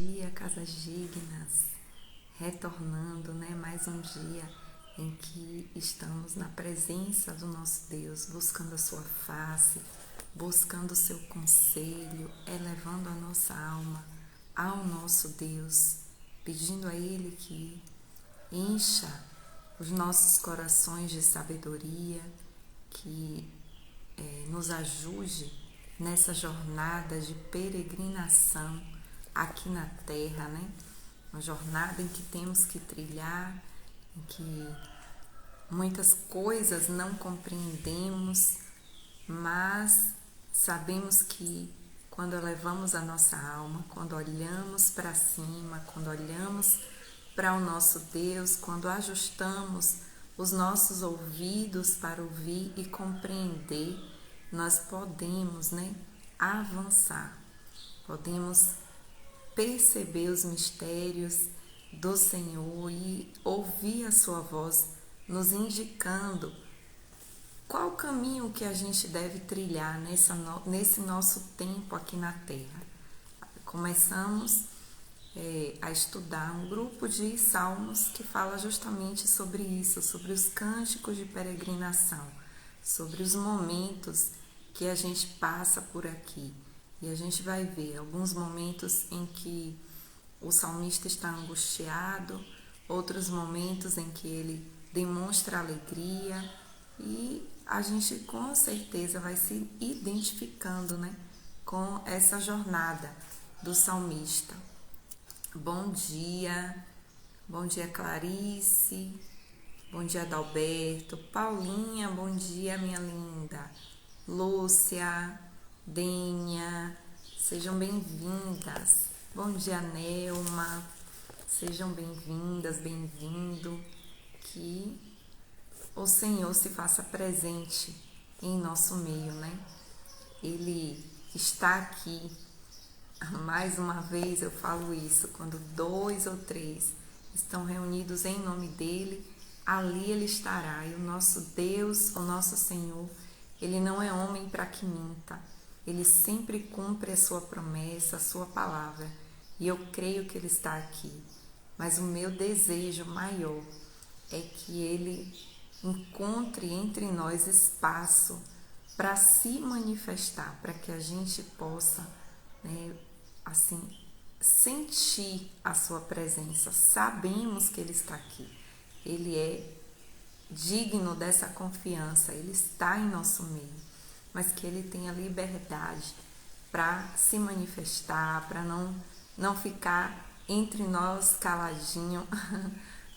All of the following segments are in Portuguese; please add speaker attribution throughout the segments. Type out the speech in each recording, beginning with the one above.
Speaker 1: dia, Casas Dignas, retornando, mais um dia em que estamos na presença do nosso Deus, buscando a sua face, buscando o seu conselho, elevando a nossa alma ao nosso Deus, pedindo a Ele que encha os nossos corações de sabedoria, que nos ajude nessa jornada de peregrinação aqui na Terra, uma jornada em que temos que trilhar, em que muitas coisas não compreendemos, mas sabemos que quando elevamos a nossa alma, quando olhamos para cima, quando olhamos para o nosso Deus, quando ajustamos os nossos ouvidos para ouvir e compreender, nós podemos, avançar, podemos perceber os mistérios do Senhor e ouvir a sua voz nos indicando qual o caminho que a gente deve trilhar nesse nosso tempo aqui na Terra. Começamos a estudar um grupo de salmos que fala justamente sobre isso, sobre os cânticos de peregrinação, sobre os momentos que a gente passa por aqui. E a gente vai ver alguns momentos em que o salmista está angustiado, outros momentos em que ele demonstra alegria, e a gente com certeza vai se identificando, com essa jornada do salmista. Bom dia Clarice, bom dia Adalberto, Paulinha, bom dia minha linda, Lúcia, Dênia, sejam bem-vindas. Bom dia Nelma, sejam bem-vindas, bem-vindo, que o Senhor se faça presente em nosso meio, Ele está aqui. Mais uma vez eu falo isso, quando 2 ou 3 estão reunidos em nome dele, ali ele estará. E o nosso Deus, o nosso Senhor, ele não é homem para que minta, ele sempre cumpre a sua promessa, a sua palavra, e eu creio que ele está aqui. Mas o meu desejo maior é que ele encontre entre nós espaço para se manifestar, para que a gente possa sentir a sua presença. Sabemos que ele está aqui, ele é digno dessa confiança, ele está em nosso meio, mas que ele tenha liberdade para se manifestar, para não ficar entre nós caladinho,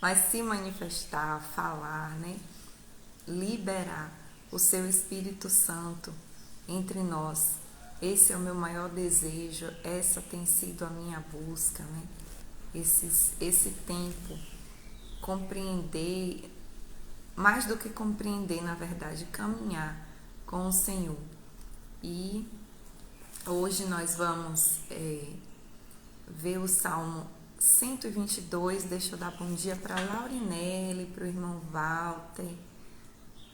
Speaker 1: mas se manifestar, falar, liberar o seu Espírito Santo entre nós. Esse é o meu maior desejo, essa tem sido a minha busca, esse tempo, compreender, mais do que compreender, na verdade, caminhar com o Senhor. E hoje nós vamos ver o Salmo 122, deixa eu dar bom dia para Laurinelli, para o irmão Walter,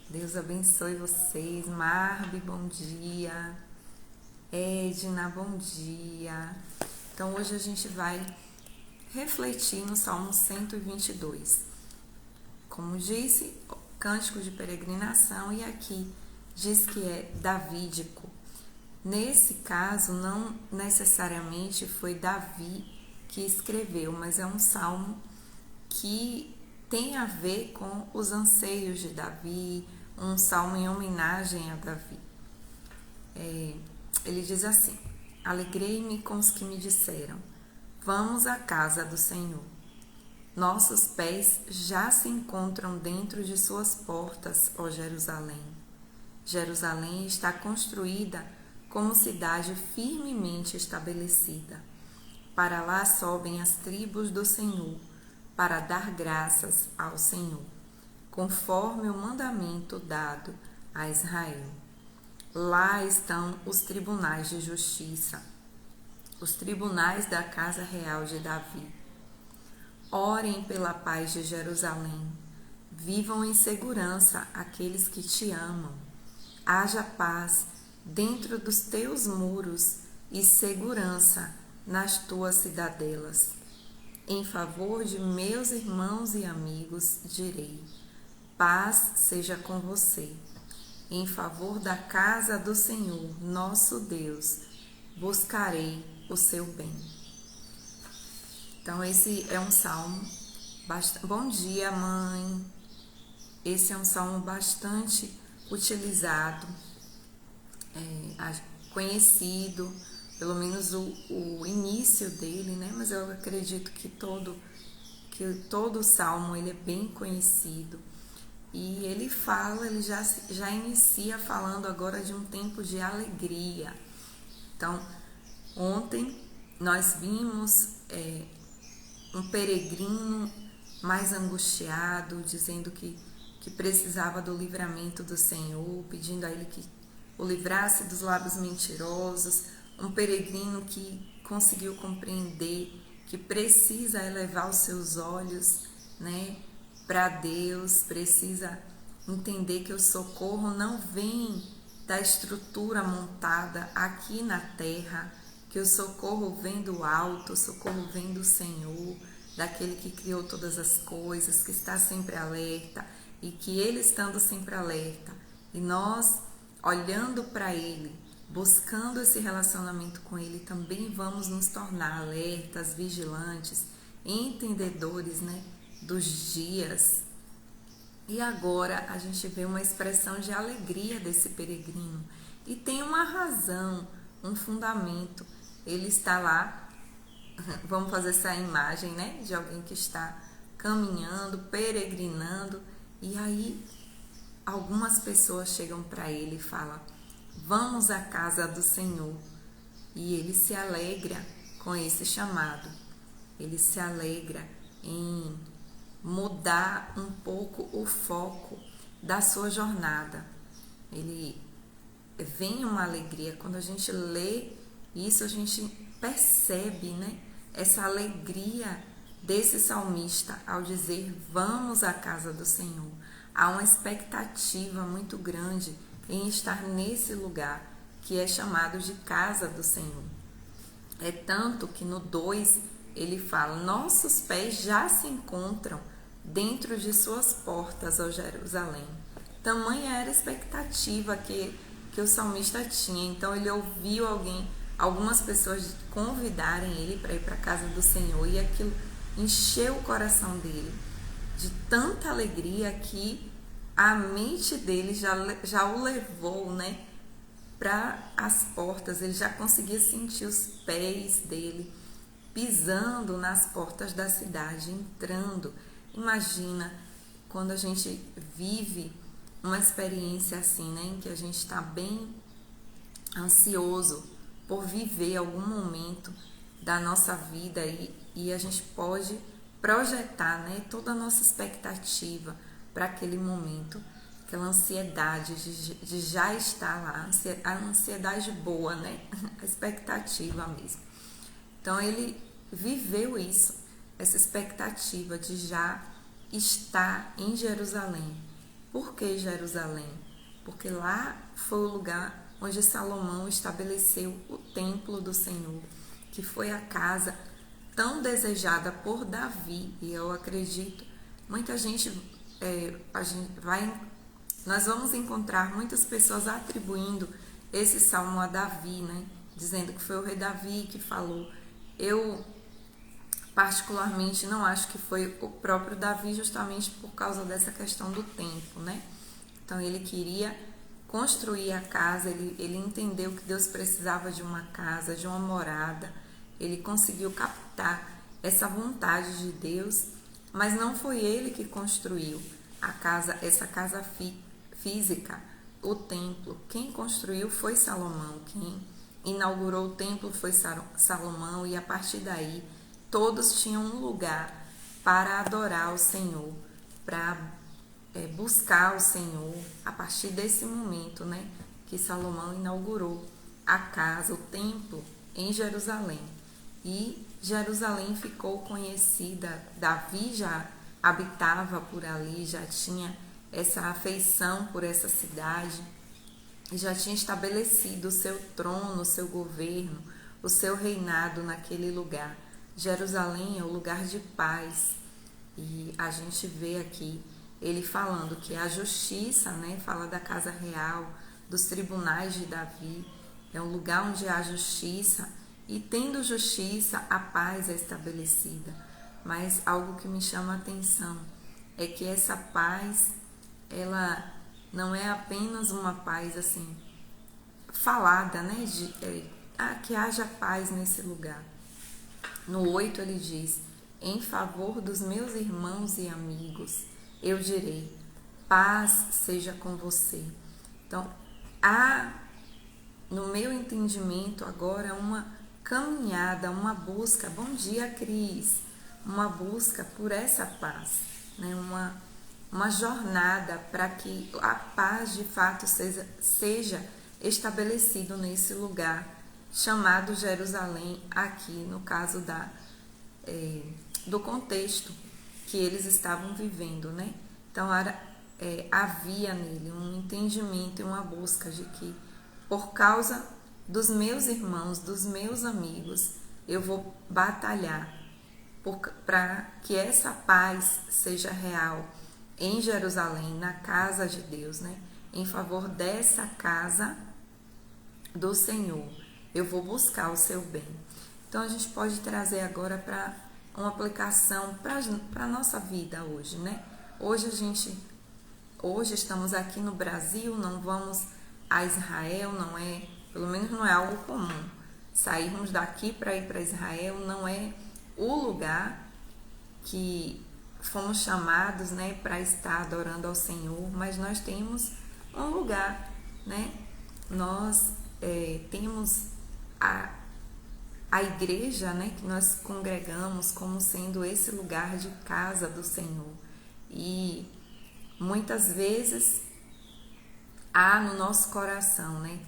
Speaker 1: Deus abençoe vocês. Marbi, bom dia. Edna, bom dia. Então hoje a gente vai refletir no Salmo 122. Como disse, cântico de peregrinação, e aqui diz que é davídico. Nesse caso, não necessariamente foi Davi que escreveu, mas é um salmo que tem a ver com os anseios de Davi, um salmo em homenagem a Davi. Ele diz assim: alegrei-me com os que me disseram, vamos à casa do Senhor. Nossos pés já se encontram dentro de suas portas, ó Jerusalém. Jerusalém está construída como cidade firmemente estabelecida. Para lá sobem as tribos do Senhor, para dar graças ao Senhor, conforme o mandamento dado a Israel. Lá estão os tribunais de justiça, os tribunais da casa real de Davi. Orem pela paz de Jerusalém, vivam em segurança aqueles que te amam. Haja paz dentro dos teus muros e segurança nas tuas cidadelas. Em favor de meus irmãos e amigos, direi: paz seja com você. Em favor da casa do Senhor, nosso Deus, buscarei o seu bem. Então, esse é um salmo. Bom dia, mãe. Esse é um salmo bastante utilizado, conhecido, pelo menos o início dele, né? Mas eu acredito que todo o salmo ele é bem conhecido. E ele já inicia falando agora de um tempo de alegria. Então, ontem nós vimos um peregrino mais angustiado, dizendo que precisava do livramento do Senhor, pedindo a ele que o livrasse dos lábios mentirosos, um peregrino que conseguiu compreender que precisa elevar os seus olhos, né, para Deus, precisa entender que o socorro não vem da estrutura montada aqui na terra, que o socorro vem do alto, o socorro vem do Senhor, daquele que criou todas as coisas, que está sempre alerta, e que Ele estando sempre alerta, e nós olhando para Ele, buscando esse relacionamento com Ele, também vamos nos tornar alertas, vigilantes, entendedores, né, dos dias. E agora a gente vê uma expressão de alegria desse peregrino, e tem uma razão, um fundamento. Ele está lá, vamos fazer essa imagem, né, de alguém que está caminhando, peregrinando, e aí algumas pessoas chegam para ele e falam: vamos à casa do Senhor. E ele se alegra com esse chamado, ele se alegra em mudar um pouco o foco da sua jornada. Ele vem uma alegria, quando a gente lê isso, a gente percebe, né, essa alegria desse salmista ao dizer: vamos à casa do Senhor. Há uma expectativa muito grande em estar nesse lugar que é chamado de casa do Senhor. É tanto que no 2 ele fala: nossos pés já se encontram dentro de suas portas, ó Jerusalém. Tamanha era a expectativa que o salmista tinha. Então ele ouviu algumas pessoas convidarem ele para ir para a casa do Senhor, e aquilo encheu o coração dele de tanta alegria que a mente dele já o levou, né, para as portas. Ele já conseguia sentir os pés dele pisando nas portas da cidade, entrando. Imagina quando a gente vive uma experiência assim, né, em que a gente está bem ansioso por viver algum momento da nossa vida, e a gente pode projetar, né, toda a nossa expectativa para aquele momento, aquela ansiedade de já estar lá, a ansiedade boa, né, a expectativa mesmo. Então ele viveu isso, essa expectativa de já estar em Jerusalém. Por que Jerusalém? Porque lá foi o lugar onde Salomão estabeleceu o templo do Senhor, que foi a casa tão desejada por Davi. E eu acredito, muita gente, nós vamos encontrar muitas pessoas atribuindo esse salmo a Davi, né? Dizendo que foi o rei Davi que falou. Eu particularmente não acho que foi o próprio Davi, justamente por causa dessa questão do tempo, né? Então ele queria construir a casa, ele entendeu que Deus precisava de uma casa, de uma morada. Ele conseguiu captar essa vontade de Deus, mas não foi ele que construiu a casa, essa casa física, o templo. Quem construiu foi Salomão, quem inaugurou o templo foi Salomão, e a partir daí todos tinham um lugar para adorar o Senhor, para buscar o Senhor. A partir desse momento, né, que Salomão inaugurou a casa, o templo em Jerusalém. E Jerusalém ficou conhecida, Davi já habitava por ali, já tinha essa afeição por essa cidade, já tinha estabelecido o seu trono, o seu governo, o seu reinado naquele lugar. Jerusalém é o lugar de paz. E a gente vê aqui ele falando que a justiça, né, fala da casa real, dos tribunais de Davi, é um lugar onde há justiça, e tendo justiça, a paz é estabelecida. Mas algo que me chama a atenção é que essa paz, ela não é apenas uma paz assim, falada, né, que haja paz nesse lugar. No 8 ele diz: em favor dos meus irmãos e amigos, eu direi, paz seja com você. Então, há, no meu entendimento agora, uma caminhada, uma busca, bom dia Cris, uma busca por essa paz, né? Uma jornada para que a paz de fato seja estabelecido nesse lugar chamado Jerusalém, aqui no caso do contexto que eles estavam vivendo, né? Então havia nele um entendimento e uma busca de que, por causa dos meus irmãos, dos meus amigos, eu vou batalhar para que essa paz seja real em Jerusalém, na casa de Deus, né? Em favor dessa casa do Senhor, eu vou buscar o seu bem. Então a gente pode trazer agora para uma aplicação para a nossa vida hoje, né? Hoje estamos aqui no Brasil, não vamos a Israel, pelo menos não é algo comum. Sairmos daqui para ir para Israel não é o lugar que fomos chamados, né, para estar adorando ao Senhor, mas nós temos um lugar, né? Nós temos a igreja, né, que nós congregamos como sendo esse lugar de casa do Senhor. E muitas vezes há no nosso coração, né,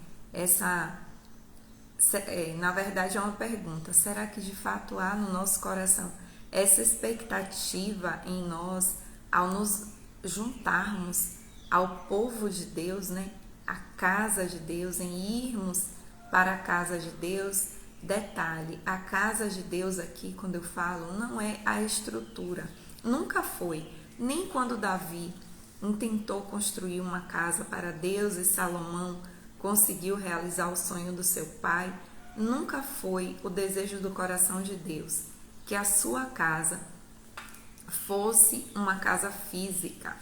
Speaker 1: na verdade é uma pergunta, será que de fato há no nosso coração essa expectativa em nós ao nos juntarmos ao povo de Deus, né, a casa de Deus, em irmos para a casa de Deus? Detalhe, a casa de Deus aqui, quando eu falo, não é a estrutura, nunca foi, nem quando Davi intentou construir uma casa para Deus e Salomão conseguiu realizar o sonho do seu pai, nunca foi o desejo do coração de Deus que a sua casa fosse uma casa física.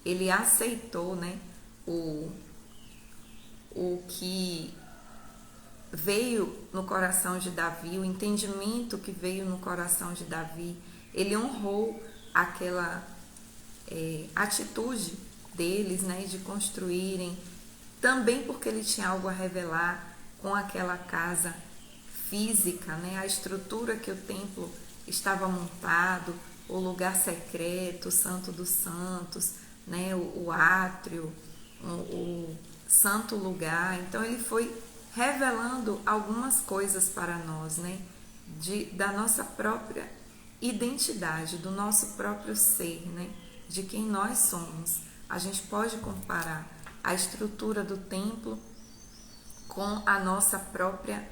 Speaker 1: Ele aceitou, né, o que veio no coração de Davi, o entendimento que veio no coração de Davi. Ele honrou aquela atitude deles, né, de construírem, também porque ele tinha algo a revelar com aquela casa física, né, a estrutura que o templo estava montado, o lugar secreto, o Santo dos Santos, né, o átrio, o santo lugar. Então ele foi revelando algumas coisas para nós, né, da nossa própria identidade, do nosso próprio ser, né, de quem nós somos. A gente pode comparar a estrutura do templo com a nossa própria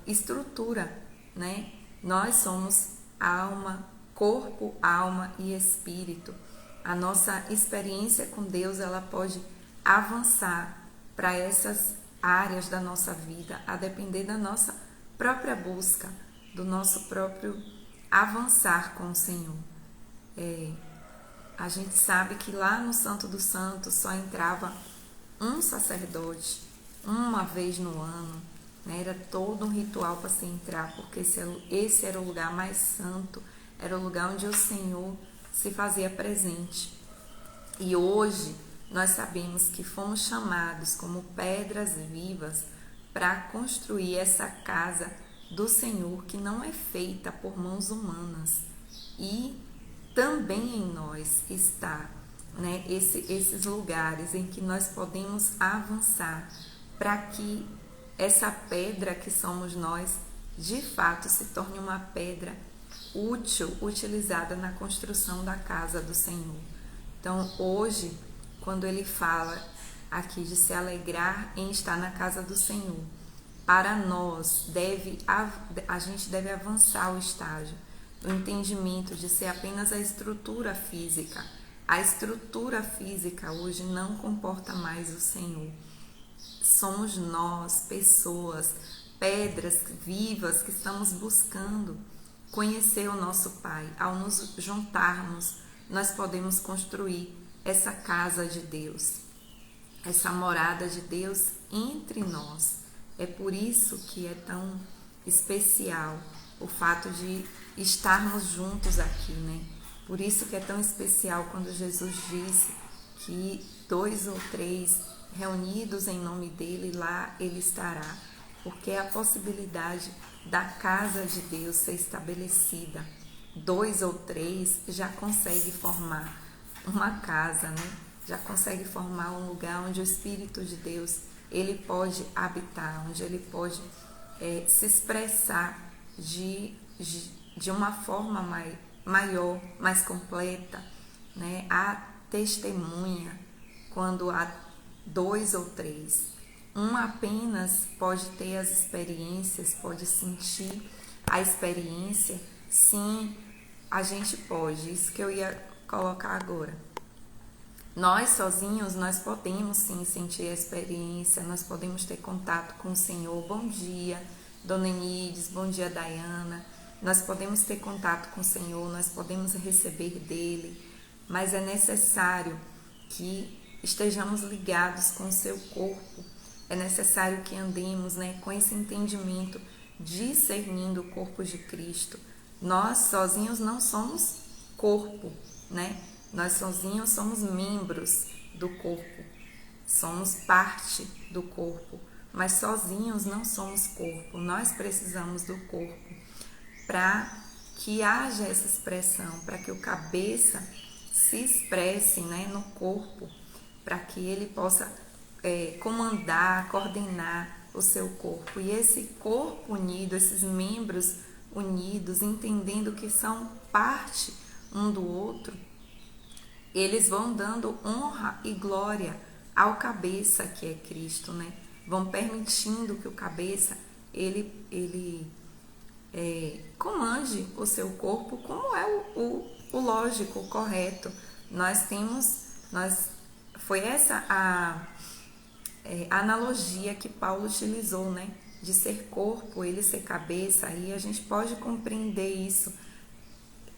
Speaker 1: estrutura, né? Nós somos alma, corpo, alma e espírito. A nossa experiência com Deus, ela pode avançar para essas áreas da nossa vida, a depender da nossa própria busca, do nosso próprio avançar com o Senhor. A gente sabe que lá no Santo dos Santos só entrava um sacerdote uma vez no ano, né? Era todo um ritual para se entrar, porque esse era o lugar mais santo, era o lugar onde o Senhor se fazia presente. E hoje nós sabemos que fomos chamados como pedras vivas para construir essa casa do Senhor, que não é feita por mãos humanas. E também em nós está, né, esses lugares em que nós podemos avançar para que essa pedra que somos nós, de fato, se torne uma pedra útil, utilizada na construção da casa do Senhor. Então, hoje, quando ele fala aqui de se alegrar em estar na casa do Senhor, para nós a gente deve avançar o estágio do entendimento de ser apenas a estrutura física. A estrutura física hoje não comporta mais o Senhor. Somos nós, pessoas, pedras vivas que estamos buscando conhecer o nosso Pai. Ao nos juntarmos, nós podemos construir essa casa de Deus, essa morada de Deus entre nós. É por isso que é tão especial o fato de estarmos juntos aqui, né? Por isso que é tão especial quando Jesus disse que 2 ou 3 reunidos em nome dele, lá ele estará. Porque é a possibilidade da casa de Deus ser estabelecida. 2 ou 3 já consegue formar uma casa, né? Já consegue formar um lugar onde o Espírito de Deus ele pode habitar, onde ele pode se expressar de uma forma maior, mais completa, né? A testemunha, quando há 2 ou 3. Um apenas pode ter as experiências, pode sentir a experiência. Sim, a gente pode. Isso que eu ia colocar agora. Nós sozinhos, nós podemos sim sentir a experiência, nós podemos ter contato com o Senhor. Bom dia, Dona Enides, bom dia, Dayana. Nós podemos ter contato com o Senhor, nós podemos receber dele, mas é necessário que estejamos ligados com o seu corpo. É necessário que andemos, né, com esse entendimento, discernindo o corpo de Cristo. Nós sozinhos não somos corpo, né? Nós sozinhos somos membros do corpo, somos parte do corpo, mas sozinhos não somos corpo. Nós precisamos do corpo para que haja essa expressão, para que o cabeça se expresse, né, no corpo, para que ele possa comandar, coordenar o seu corpo. E esse corpo unido, esses membros unidos, entendendo que são parte um do outro, eles vão dando honra e glória ao cabeça, que é Cristo, né? Vão permitindo que o cabeça ele comande o seu corpo como é o lógico, o correto. Foi essa a analogia que Paulo utilizou, né? De ser corpo, ele ser cabeça, e a gente pode compreender isso.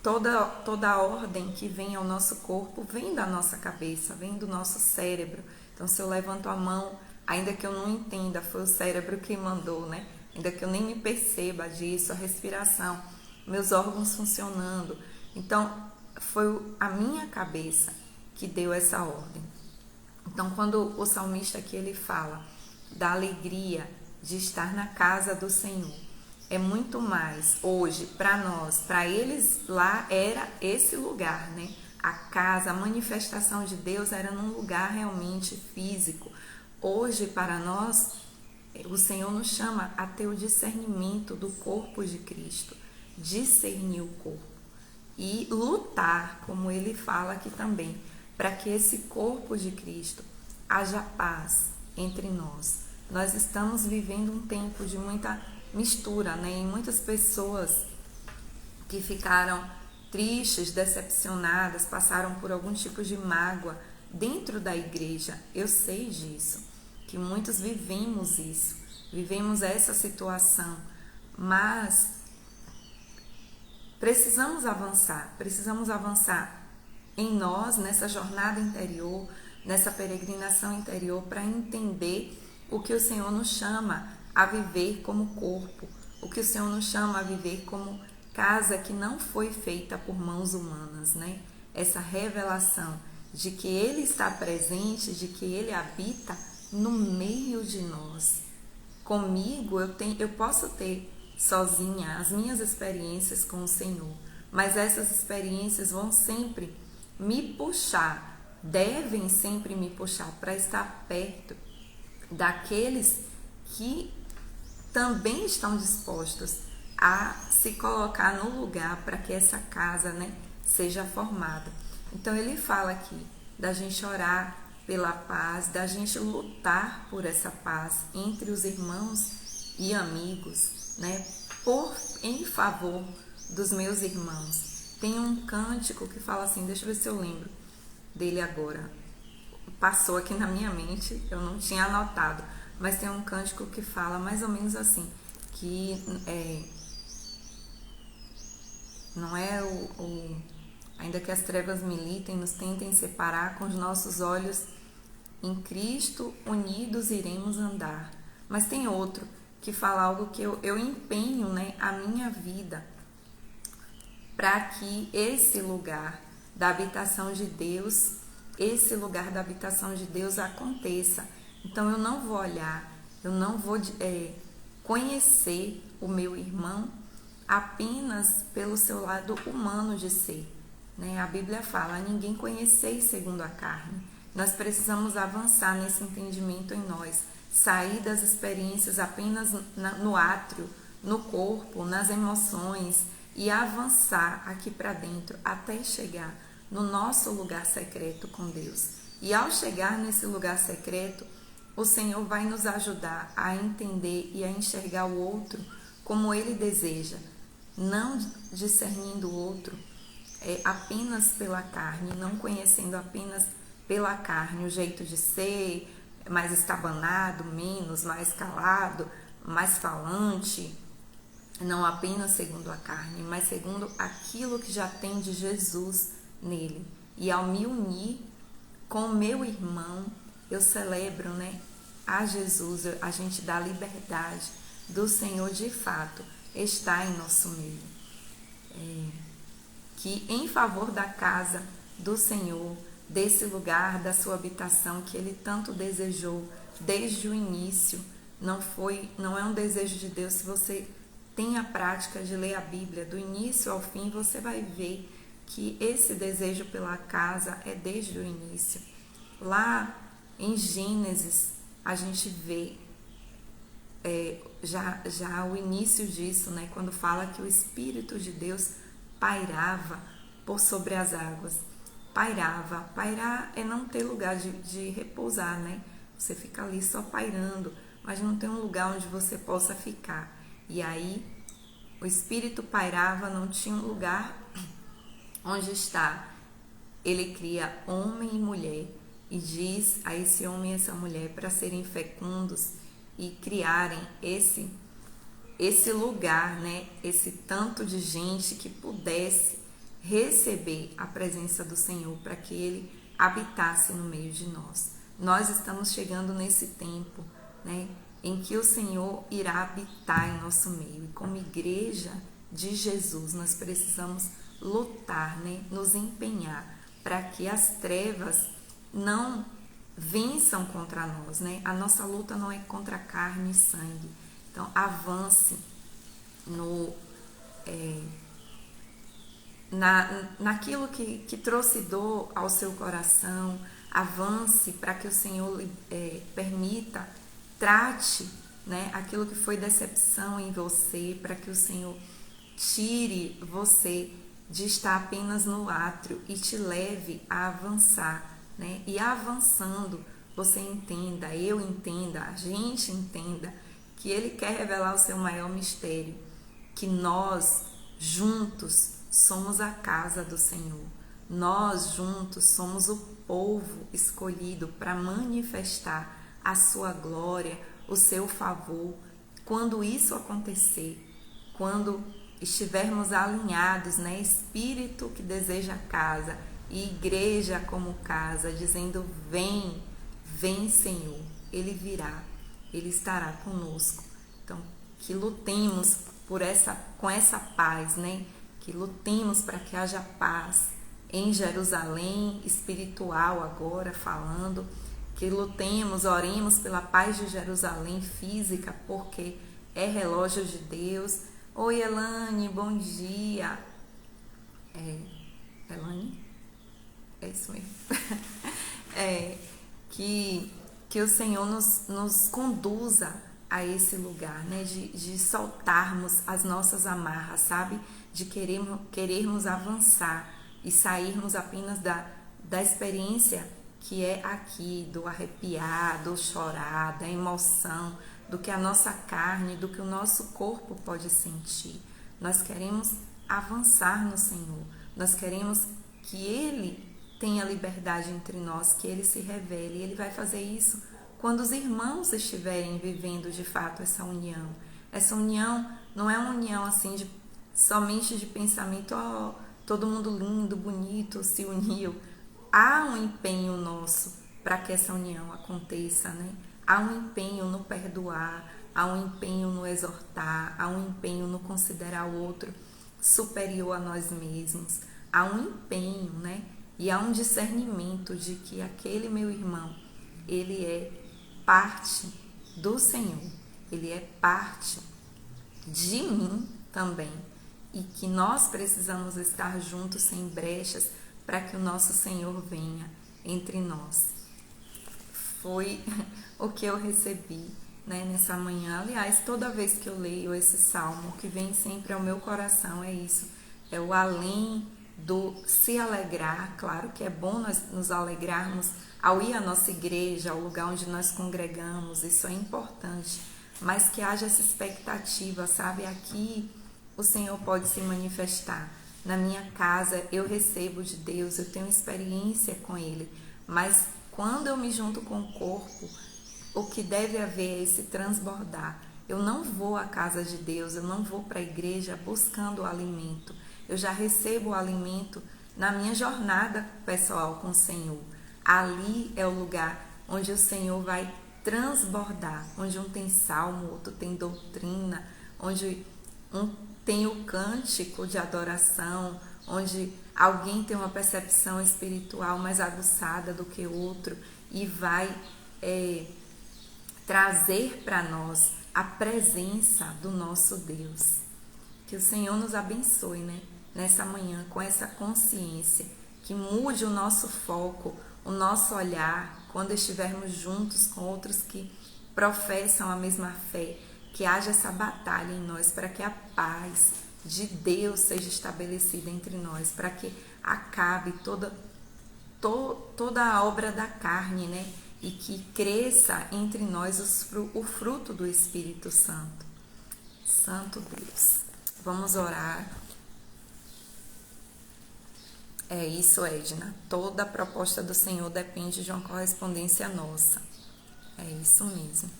Speaker 1: Toda a ordem que vem ao nosso corpo vem da nossa cabeça, vem do nosso cérebro. Então, se eu levanto a mão, ainda que eu não entenda, foi o cérebro que mandou, né? Ainda que eu nem me perceba disso, a respiração, meus órgãos funcionando. Então, foi a minha cabeça que deu essa ordem. Então, quando o salmista aqui ele fala da alegria de estar na casa do Senhor, é muito mais hoje para nós, para eles lá era esse lugar, né? A casa, a manifestação de Deus era num lugar realmente físico. Hoje para nós, o Senhor nos chama a ter o discernimento do corpo de Cristo, discernir o corpo e lutar, como ele fala aqui também, para que esse corpo de Cristo haja paz entre nós. Nós estamos vivendo um tempo de muita mistura, né? E muitas pessoas que ficaram tristes, decepcionadas, passaram por algum tipo de mágoa dentro da igreja. Eu sei disso, que muitos vivemos isso, vivemos essa situação, mas precisamos avançar em nós, nessa jornada interior, nessa peregrinação interior, para entender o que o Senhor nos chama a viver como corpo, o que o Senhor nos chama a viver como casa que não foi feita por mãos humanas, né? Essa revelação de que Ele está presente, de que Ele habita no meio de nós. Comigo eu posso ter sozinha as minhas experiências com o Senhor, mas essas experiências vão sempre me puxar, devem sempre me puxar para estar perto daqueles que também estão dispostos a se colocar no lugar para que essa casa, né, seja formada. Então ele fala aqui da gente orar pela paz, da gente lutar por essa paz entre os irmãos e amigos, né, em favor dos meus irmãos. Tem um cântico que fala assim, deixa eu ver se eu lembro dele agora. Passou aqui na minha mente, eu não tinha anotado, mas tem um cântico que fala mais ou menos assim, que não é ainda que as trevas militem, nos tentem separar, com os nossos olhos em Cristo unidos iremos andar. Mas tem outro que fala algo que eu empenho, né, a minha vida para que esse lugar da habitação de Deus, aconteça. Então eu não vou olhar, eu não vou conhecer o meu irmão apenas pelo seu lado humano de ser, né? A Bíblia fala, ninguém conheceis segundo a carne. Nós precisamos avançar nesse entendimento em nós, sair das experiências apenas no átrio, no corpo, nas emoções e avançar aqui para dentro até chegar no nosso lugar secreto com Deus. E ao chegar nesse lugar secreto, o Senhor vai nos ajudar a entender e a enxergar o outro como Ele deseja, não discernindo o outro apenas pela carne, não conhecendo apenas pela carne o jeito de ser, mais estabanado, menos, mais calado, mais falante, não apenas segundo a carne, mas segundo aquilo que já tem de Jesus nele. E ao me unir com o meu irmão, eu celebro, né, a Jesus, a gente dá liberdade do Senhor de fato está em nosso meio. Que em favor da casa do Senhor, desse lugar, da sua habitação que Ele tanto desejou desde o início, não é um desejo de Deus. Se você tem a prática de ler a Bíblia do início ao fim, você vai ver que esse desejo pela casa é desde o início. Lá em Gênesis, a gente vê já o início disso, né? Quando fala que o Espírito de Deus pairava por sobre as águas. Pairar é não ter lugar de repousar, né? Você fica ali só pairando, mas não tem um lugar onde você possa ficar. E aí, o Espírito pairava, não tinha um lugar onde estar. Ele cria homem e mulher e diz a esse homem e essa mulher para serem fecundos e criarem esse lugar, né? Esse tanto de gente que pudesse receber a presença do Senhor para que Ele habitasse no meio de nós. Nós estamos chegando nesse tempo, né, em que o Senhor irá habitar em nosso meio. E como igreja de Jesus, nós precisamos lutar, né, nos empenhar para que as trevas não vençam contra nós, né? A nossa luta não é contra carne e sangue. Então, avance naquilo que trouxe dor ao seu coração, avance para que o Senhor permita, trate, né, aquilo que foi decepção em você, para que o Senhor tire você de estar apenas no átrio e te leve a avançar, né? E avançando, você entenda, eu entenda, a gente entenda que Ele quer revelar o seu maior mistério, que nós juntos somos a casa do Senhor. Nós juntos somos o povo escolhido para manifestar a sua glória, o seu favor. Quando isso acontecer, quando estivermos alinhados, né, espírito que deseja casa e igreja como casa, dizendo vem Senhor, Ele virá, Ele estará conosco. Então, que lutemos com essa paz, né? Que lutemos para que haja paz em Jerusalém, espiritual agora falando, que lutemos, oremos pela paz de Jerusalém física, porque é relógio de Deus. Oi, Elane, bom dia. Elane? É isso mesmo. Que o Senhor nos conduza a esse lugar, né? De soltarmos as nossas amarras, sabe? De querermos avançar e sairmos apenas da experiência que é aqui, do arrepiar, do chorar, da emoção, do que a nossa carne, do que o nosso corpo pode sentir. Nós queremos avançar no Senhor. Nós queremos que Ele tenha liberdade entre nós, que Ele se revele. E Ele vai fazer isso quando os irmãos estiverem vivendo de fato essa união. Essa união não é uma união assim somente de pensamento, todo mundo lindo, bonito, se uniu. Há um empenho nosso para que essa união aconteça, né? Há um empenho no perdoar, há um empenho no exortar, há um empenho no considerar o outro superior a nós mesmos. Há um empenho, né? E há um discernimento de que aquele meu irmão, ele é parte do Senhor, ele é parte de mim também, e que nós precisamos estar juntos sem brechas para que o nosso Senhor venha entre nós. Foi o que eu recebi, né, nessa manhã. Aliás, toda vez que eu leio esse salmo, o que vem sempre ao meu coração é isso, é o além do se alegrar. Claro que é bom nós nos alegrarmos ao ir à nossa igreja, ao lugar onde nós congregamos, isso é importante, mas que haja essa expectativa, sabe? Aqui o Senhor pode se manifestar. Na minha casa eu recebo de Deus, eu tenho experiência com Ele, mas quando eu me junto com o corpo, o que deve haver é esse transbordar. Eu não vou à casa de Deus, eu não vou para a igreja buscando o alimento. Eu já recebo o alimento na minha jornada pessoal com o Senhor. Ali é o lugar onde o Senhor vai transbordar, onde um tem salmo, outro tem doutrina, onde um tem o cântico de adoração, onde alguém tem uma percepção espiritual mais aguçada do que outro e vai trazer para nós a presença do nosso Deus. Que o Senhor nos abençoe, né? Nessa manhã, com essa consciência, que mude o nosso foco, o nosso olhar, quando estivermos juntos com outros que professam a mesma fé, que haja essa batalha em nós para que a paz de Deus seja estabelecida entre nós, para que acabe toda a obra da carne, né? E que cresça entre nós o fruto do Espírito Santo. Santo Deus. Vamos orar. É isso, Edna. Toda a proposta do Senhor depende de uma correspondência nossa. É isso mesmo.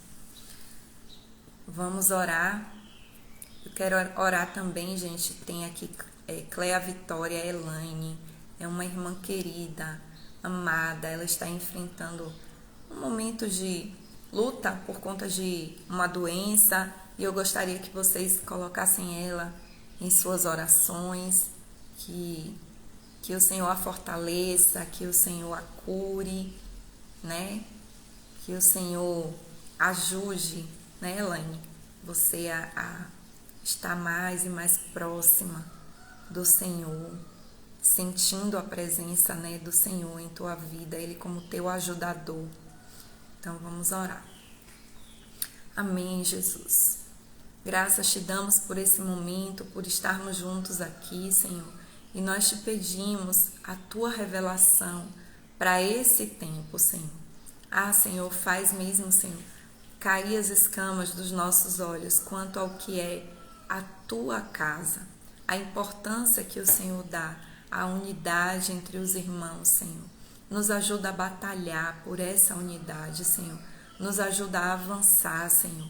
Speaker 1: Vamos orar. Eu quero orar também, gente. Tem aqui Cléa Vitória Elaine. É uma irmã querida, amada. Ela está enfrentando um momento de luta por conta de uma doença. E eu gostaria que vocês colocassem ela em suas orações. Que o Senhor a fortaleça, que o Senhor a cure, né? Que o Senhor ajude, né, Elaine? Você a estar mais e mais próxima do Senhor, sentindo a presença, né, do Senhor em tua vida, Ele como teu ajudador. Então vamos orar. Amém, Jesus. Graças te damos por esse momento, por estarmos juntos aqui, Senhor. E nós te pedimos a tua revelação para esse tempo, Senhor. Senhor, faz mesmo, Senhor, cair as escamas dos nossos olhos quanto ao que é a tua casa, a importância que o Senhor dá à unidade entre os irmãos, Senhor. Nos ajuda a batalhar por essa unidade, Senhor. Nos ajuda a avançar, Senhor.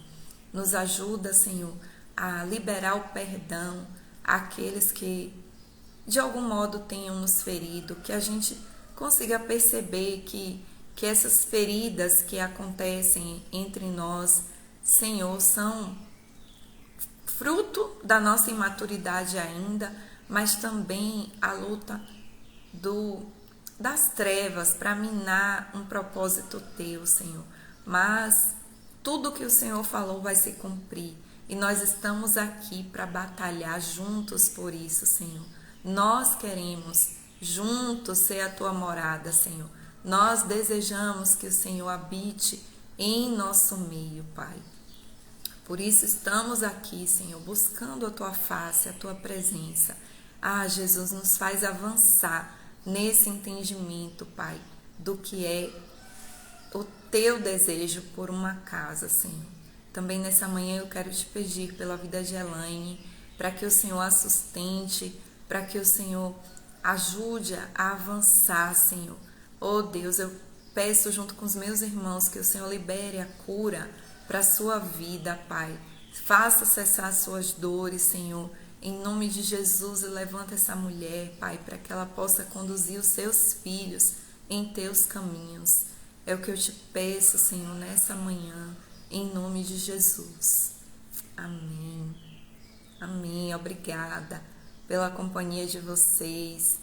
Speaker 1: Nos ajuda, Senhor, a liberar o perdão àqueles que de algum modo tenham nos ferido, que a gente consiga perceber que essas feridas que acontecem entre nós, Senhor, são fruto da nossa imaturidade ainda, mas também a luta das trevas para minar um propósito teu, Senhor. Mas tudo que o Senhor falou vai se cumprir e nós estamos aqui para batalhar juntos por isso, Senhor. Nós queremos juntos ser a tua morada, Senhor. Nós desejamos que o Senhor habite em nosso meio, Pai. Por isso estamos aqui, Senhor, buscando a tua face, a tua presença. Jesus, nos faz avançar nesse entendimento, Pai, do que é o teu desejo por uma casa, Senhor. Também nessa manhã eu quero te pedir pela vida de Elaine, para que o Senhor a sustente, para que o Senhor ajude a avançar, Senhor. Oh Deus, eu peço junto com os meus irmãos que o Senhor libere a cura para a sua vida, Pai. Faça cessar as suas dores, Senhor, em nome de Jesus, e levanta essa mulher, Pai, para que ela possa conduzir os seus filhos em teus caminhos. É o que eu te peço, Senhor, nessa manhã, em nome de Jesus. Amém. Amém. Obrigada pela companhia de vocês,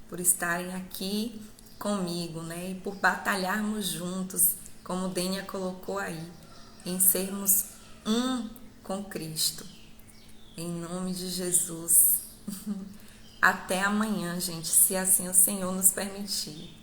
Speaker 1: por estarem aqui comigo, né? E por batalharmos juntos, como Dênia colocou aí, em sermos um com Cristo. Em nome de Jesus. Até amanhã, gente, se assim o Senhor nos permitir.